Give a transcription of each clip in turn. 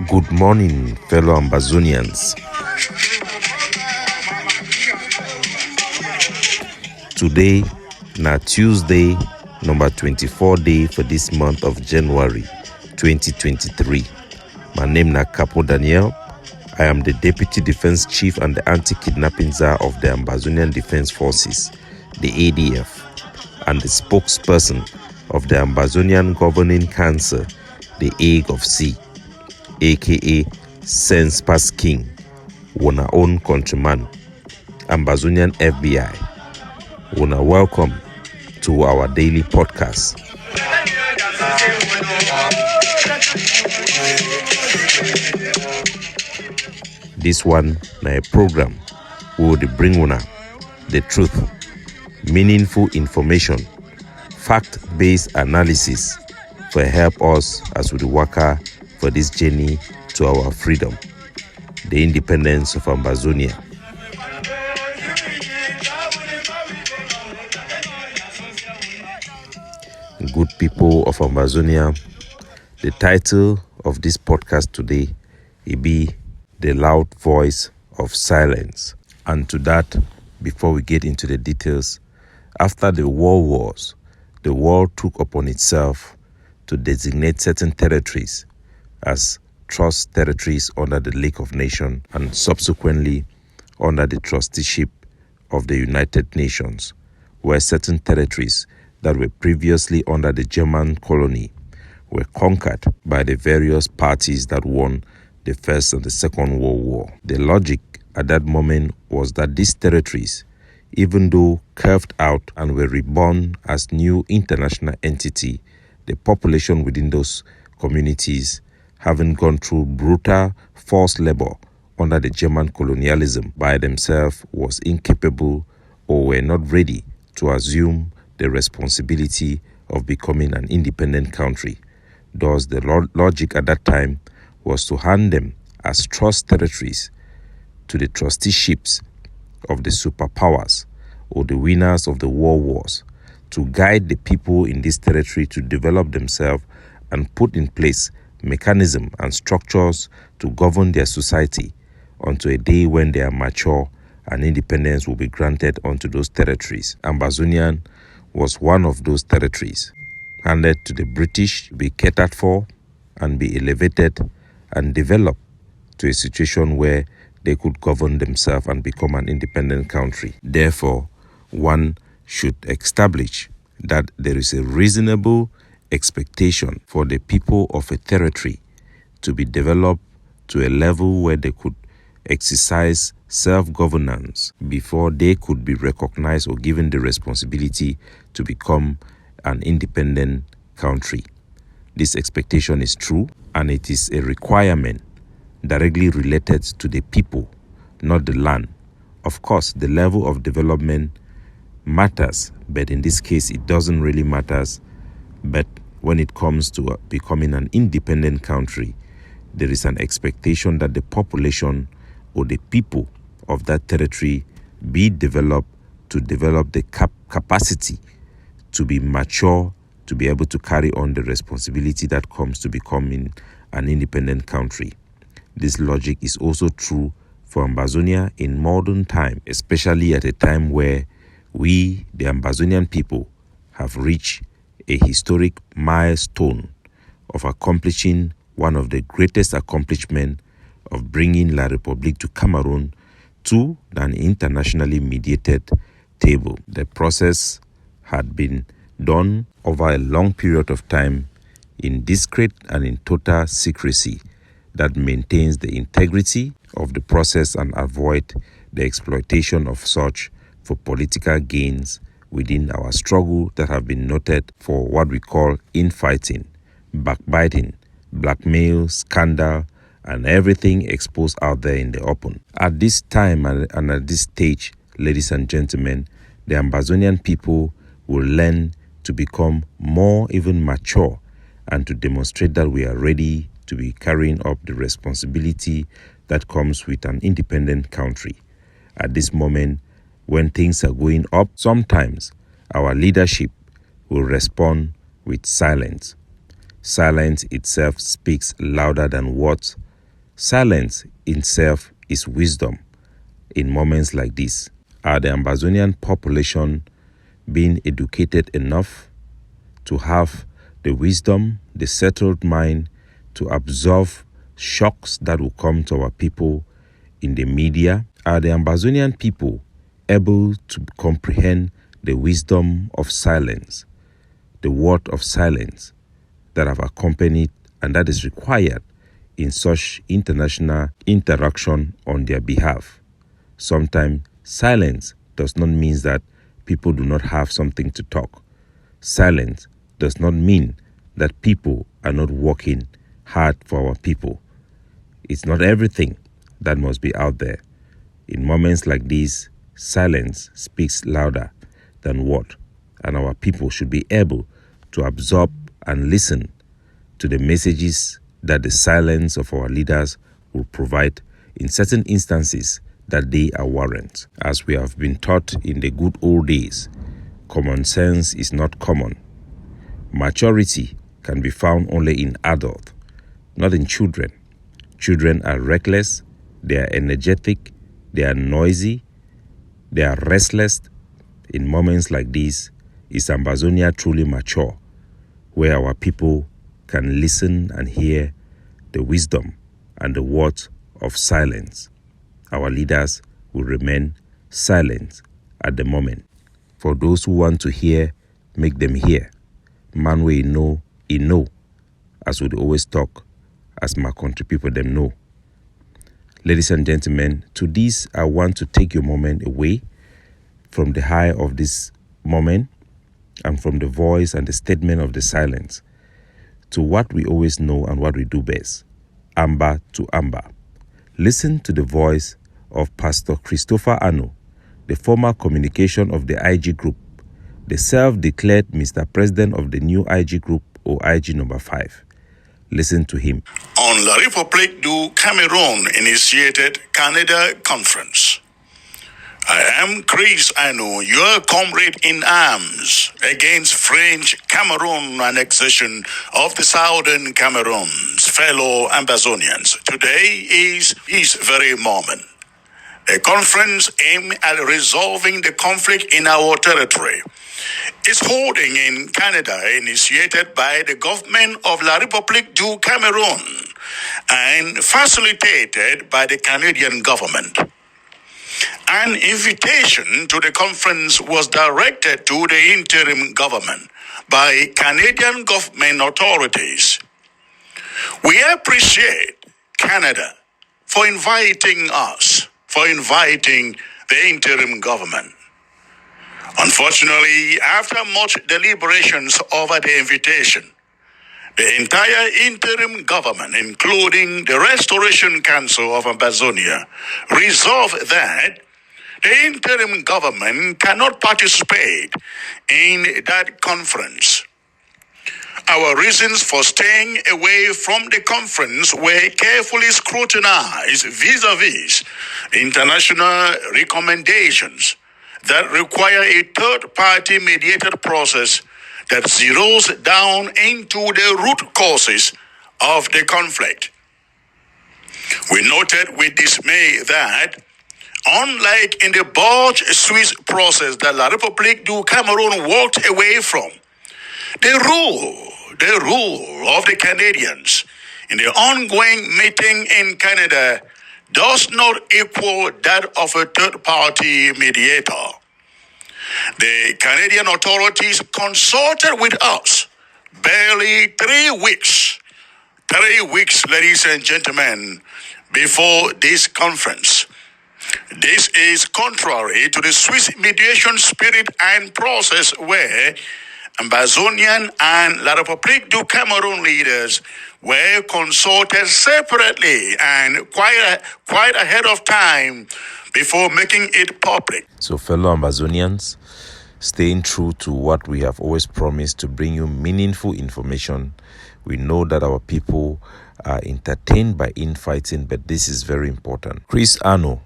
Good morning, fellow Ambazonians. Today, na Tuesday, number 24 day for this month of January 2023. My name na Capo Daniel. I am the Deputy Defense Chief and the Anti-Kidnapping Czar of the Ambazonian Defense Forces, the ADF, and the spokesperson of the Ambazonian Governing Council, the Ague of Sea, aka Sense Pass King, una own countryman, Ambazonian FBI. Una welcome to our daily podcast. This one na a program we will bring una the truth, meaningful information, fact-based analysis for help us as we waka for this journey to our freedom, the independence of Ambazonia. Good people of Ambazonia, the title of this podcast today will be The Loud Voice of Silence. And to that, before we get into the details, after the world wars, the world took upon itself to designate certain territories as trust territories under the League of Nations and subsequently under the trusteeship of the United Nations, where certain territories that were previously under the German colony were conquered by the various parties that won the First and the Second World War. The logic at that moment was that these territories, even though carved out and were reborn as new international entity, the population within those communities, having gone through brutal forced labor under the German colonialism by themselves, was incapable or were not ready to assume the responsibility of becoming an independent country. Thus, the logic at that time was to hand them as trust territories to the trusteeships of the superpowers or the winners of the world wars to guide the people in this territory to develop themselves and put in place mechanisms and structures to govern their society until a day when they are mature and independence will be granted unto those territories. Ambazonian was one of those territories handed to the British to be catered for and be elevated and developed to a situation where they could govern themselves and become an independent country. Therefore, one should establish that there is a reasonable expectation for the people of a territory to be developed to a level where they could exercise self-governance before they could be recognized or given the responsibility to become an independent country. This expectation is true, and it is a requirement directly related to the people, not the land. Of course, the level of development matters, but in this case, it doesn't really matter. But when it comes to becoming an independent country, there is an expectation that the population or the people of that territory be developed to develop the capacity to be mature, to be able to carry on the responsibility that comes to becoming an independent country. This logic is also true for Ambazonia in modern time, especially at a time where we, the Ambazonian people, have reached a historic milestone of accomplishing one of the greatest accomplishments of bringing La République to Cameroon to an internationally mediated table. The process had been done over a long period of time in discreet and in total secrecy that maintains the integrity of the process and avoid the exploitation of such for political gains within our struggle that have been noted for what we call infighting, backbiting, blackmail, scandal, and everything exposed out there in the open. At this time and at this stage, ladies and gentlemen, the Ambazonian people will learn to become more even mature and to demonstrate that we are ready to be carrying up the responsibility that comes with an independent country. At this moment, when things are going up, sometimes our leadership will respond with silence. Silence itself speaks louder than words Silence itself is wisdom in moments like this. Are the Ambazonian population being educated enough to have the wisdom, the settled mind to absorb shocks that will come to our people in the media? Are the Ambazonian people able to comprehend the wisdom of silence, the word of silence that have accompanied and that is required in such international interaction on their behalf? Sometimes silence does not mean that people do not have something to talk. Silence does not mean that people are not working hard for our people. It's not everything that must be out there. In moments like these, silence speaks louder than word, and our people should be able to absorb and listen to the messages that the silence of our leaders will provide in certain instances that they are warrant. As we have been taught in the good old days, common sense is not common. Maturity can be found only in adults, not in children. Children are reckless, they are energetic, they are noisy, they are restless. In moments like this, is Ambazonia truly mature, where our people can listen and hear the wisdom and the words of silence? Our leaders will remain silent at the moment. For those who want to hear, make them hear. Man wey know, he know, as we always talk, as my country people them know. Ladies and gentlemen, to this I want to take your moment away from the high of this moment and from the voice and the statement of the silence to what we always know and what we do best, Amba to Amba. Listen to the voice of Pastor Christopher Ano, the former communication of the IG Group, the self-declared Mr. President of the new IG Group or IG number 5. Listen to him. On La République du Cameroon initiated Canada Conference. I am Chris Ano, your comrade in arms against French Cameroon annexation of the southern Cameroon's fellow Ambazonians. Today is his very moment. A conference aimed at resolving the conflict in our territory is holding in Canada, initiated by the government of La République du Cameroon and facilitated by the Canadian government. An invitation to the conference was directed to the interim government by Canadian government authorities. We appreciate Canada for inviting us, for inviting the interim government. Unfortunately, after much deliberations over the invitation, the entire interim government, including the Restoration Council of Ambazonia, resolved that the interim government cannot participate in that conference. Our reasons for staying away from the conference were carefully scrutinized vis-a-vis international recommendations that require a third-party mediated process that zeroes down into the root causes of the conflict. We noted with dismay that, unlike in the Borges-Swiss process that La République du Cameroon walked away from, the rule of the Canadians in the ongoing meeting in Canada does not equal that of a third-party mediator. The Canadian authorities consulted with us barely 3 weeks, ladies and gentlemen, before this conference. This is contrary to the Swiss mediation spirit and process where Ambazonian and La République du Cameroon leaders were consulted separately and quite ahead of time before making it public. So, fellow Ambazonians, staying true to what we have always promised to bring you meaningful information. We know that our people are entertained by infighting, but this is very important. Chris Ano,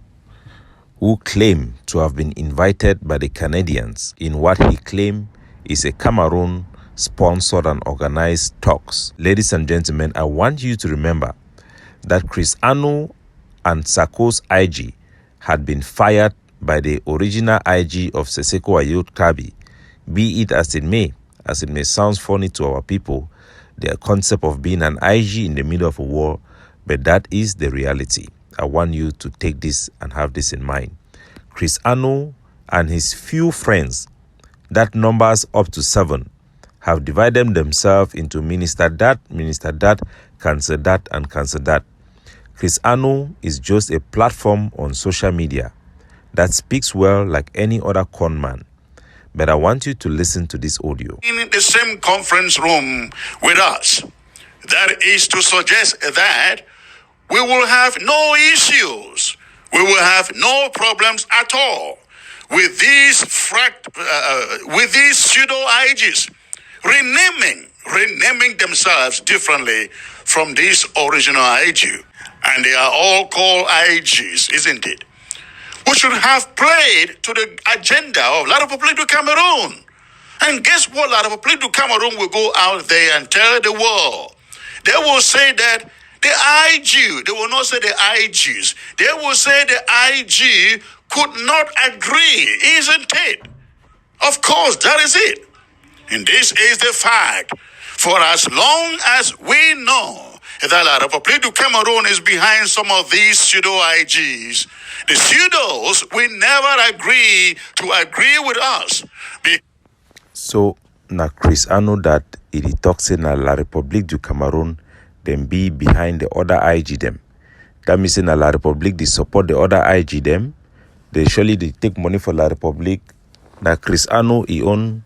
who claimed to have been invited by the Canadians in what he claimed is a Cameroon-sponsored and organized talks. Ladies and gentlemen, I want you to remember that Chris Anu and Sako's IG had been fired by the original IG of Seseko Ayo Kabi. Be it as it may sound funny to our people, the concept of being an IG in the middle of a war, but that is the reality. I want you to take this and have this in mind. Chris Anu and his few friends, that numbers up to 7, have divided themselves into minister that, cancel that, and cancel that. Chris Anu is just a platform on social media that speaks well like any other con man. But I want you to listen to this audio. In the same conference room with us, that is to suggest that we will have no issues. We will have no problems at all with these pseudo IGs renaming themselves differently from this original IG. And they are all called IGs, isn't it? We should have played to the agenda of La République du Cameroon. And guess what? La République du Cameroon will go out there and tell the world. They will say that the IG, they will not say the IGs. They will say the IG could not agree, isn't it? Of course, that is it. And this is the fact. For as long as we know that La République du Cameroon is behind some of these pseudo IGs, the pseudos will never agree with us. So, na Chris Anu that it talks in La République du Cameroon, then be behind the other IG them. That means in La République they support the other IG them. They take money for La République. Na Chris Anu he own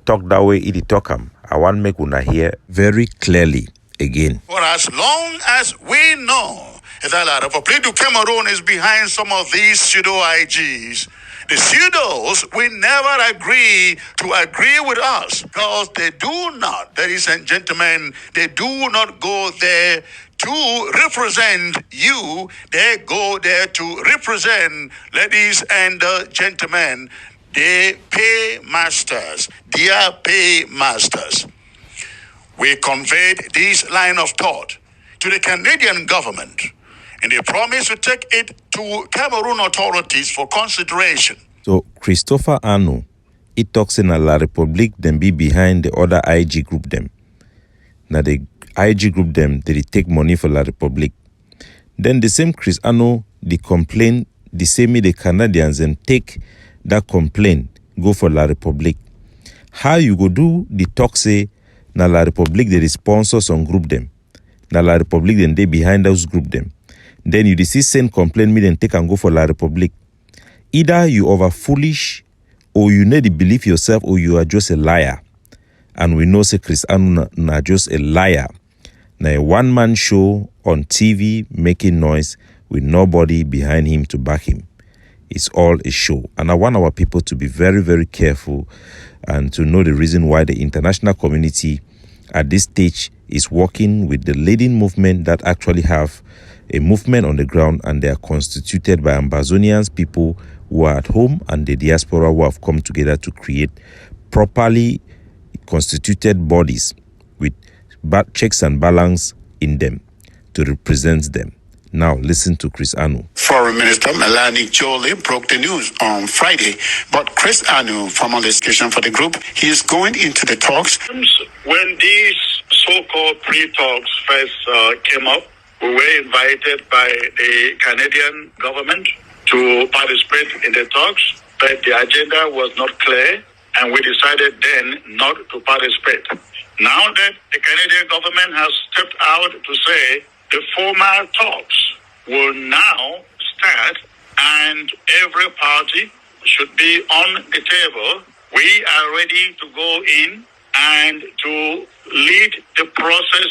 talk that way he talk him. I want make una hear very clearly again. For as long as we know that La République du Cameroon is behind some of these pseudo IGs, the pseudos will never agree with us because they do not, ladies and gentlemen, they do not go there to represent you. They go there to represent, ladies and gentlemen, the paymasters, dear paymasters. We conveyed this line of thought to the Canadian government, and they promised to take it to Cameroon authorities for consideration. So Christopher Anu, it talks in La République, then be behind the other IG group them. Now the IG group them, they take money for La République. Then the same Chris Anu, they complain, the same the Canadians and take that complaint, go for La République. How you go do the talk say, na La République they sponsor some group them. Na La République then they behind those group them. Then you see send complaint me then take and go for La République. Either you over foolish or you need to believe yourself or you are just a liar. And we know say Chris Anu na just a liar. Now a one-man show on TV making noise with nobody behind him to back him. It's all a show. And I want our people to be very, very careful and to know the reason why the international community at this stage is working with the leading movement that actually have a movement on the ground, and they are constituted by Ambazonians, people who are at home, and the diaspora who have come together to create properly constituted bodies with checks and balance in them to represent them. Now, listen to Chris Anu. Foreign Minister Melanie Jolie broke the news on Friday, but Chris Anu, former litigation for the group, he is going into the talks. When these so-called pre-talks first came up, we were invited by the Canadian government to participate in the talks, but the agenda was not clear, and we decided then not to participate. Now that the Canadian government has stepped out to say the formal talks will now start and every party should be on the table, we are ready to go in and to lead the process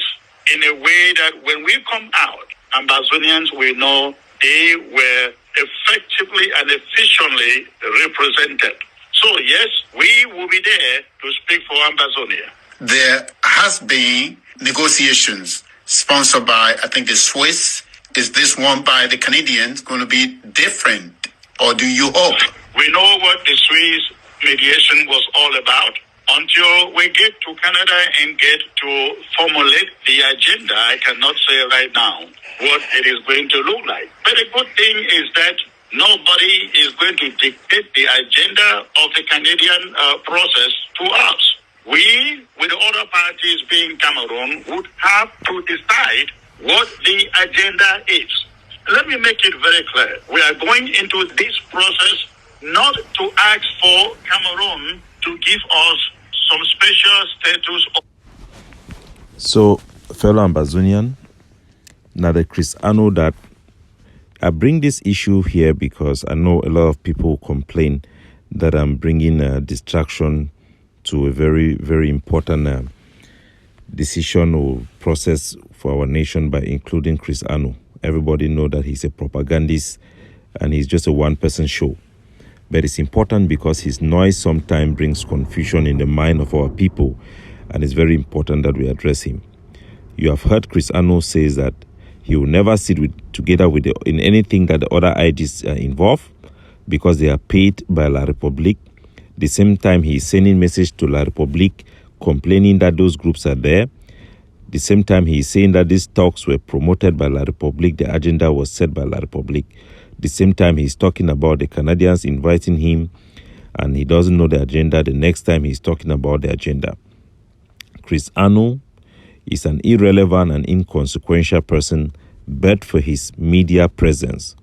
in a way that when we come out, Ambazonians will know they were effectively and efficiently represented. So yes, we will be there to speak for Ambazonia. There has been negotiations sponsored by, I think, the Swiss. Is this one by the Canadians going to be different, or do you hope? We know what the Swiss mediation was all about. Until we get to Canada and get to formulate the agenda, I cannot say right now what it is going to look like. But the good thing is that nobody is going to dictate the agenda of the Canadian process to us. We, with the other parties being Cameroon, would have to decide what the agenda is. Let me make it very clear. We are going into this process not to ask for Cameroon to give us some special status. So, fellow Ambazonian, now the Chris Ano that I bring this issue here because I know a lot of people complain that I'm bringing a distraction to a very, very important decision or process for our nation by including Chris Ano. Everybody know that he's a propagandist and he's just a one-person show. But it's important because his noise sometimes brings confusion in the mind of our people, and it's very important that we address him. You have heard Chris Ano says that he will never sit together in anything that the other IDs are involved because they are paid by La République. The same time, he is sending message to La République complaining that those groups are there. The same time, he is saying that these talks were promoted by La République. The agenda was set by La République. The same time, he's talking about the Canadians inviting him and he doesn't know the agenda. The next time, he's talking about the agenda. Chris Ano is an irrelevant and inconsequential person, but for his media presence.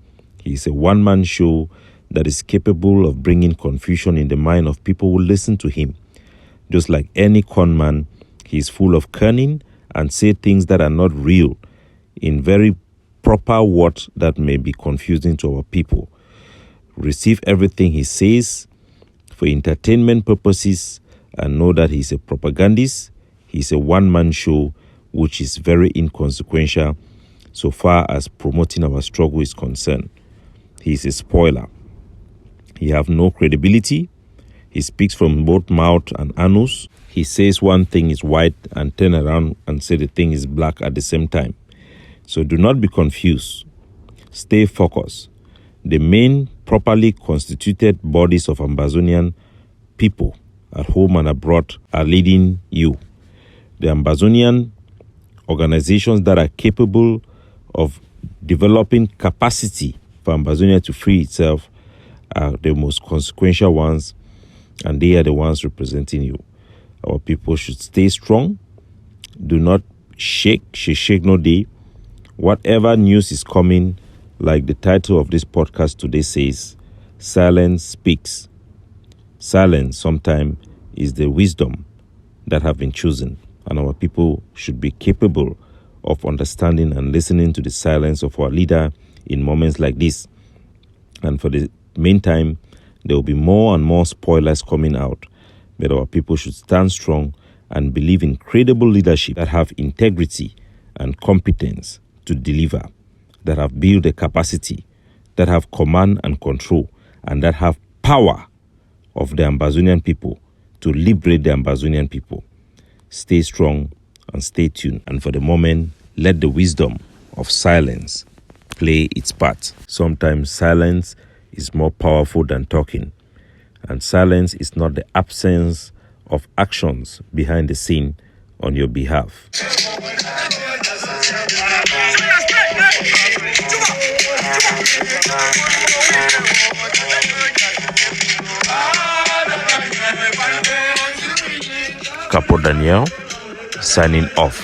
He is a one-man show that is capable of bringing confusion in the mind of people who listen to him. Just like any con man, he is full of cunning and say things that are not real in very proper words that may be confusing to our people. Receive everything he says for entertainment purposes and know that he's a propagandist. He's a one-man show which is very inconsequential so far as promoting our struggle is concerned. He's a spoiler. He have no credibility. He speaks from both mouth and anus. He says one thing is white and turn around and say the thing is black at the same time. So do not be confused. Stay focused. The main properly constituted bodies of Ambazonian people at home and abroad are leading you. The Ambazonian organizations that are capable of developing capacity for Ambazonia to free itself are the most consequential ones, and they are the ones representing you. Our people should stay strong. Do not shake no day. Whatever news is coming, like the title of this podcast today says, silence speaks. Silence sometimes is the wisdom that have been chosen, and our people should be capable of understanding and listening to the silence of our leader in moments like this. And for the meantime, there will be more and more spoilers coming out, but our people should stand strong and believe in credible leadership that have integrity and competence to deliver, that have built the capacity, that have command and control, and that have power of the Ambazonian people to liberate the Ambazonian people. Stay strong and stay tuned. And for the moment, let the wisdom of silence play its part. Sometimes silence is more powerful than talking. And silence is not the absence of actions behind the scene on your behalf. Capo Daniel, signing off.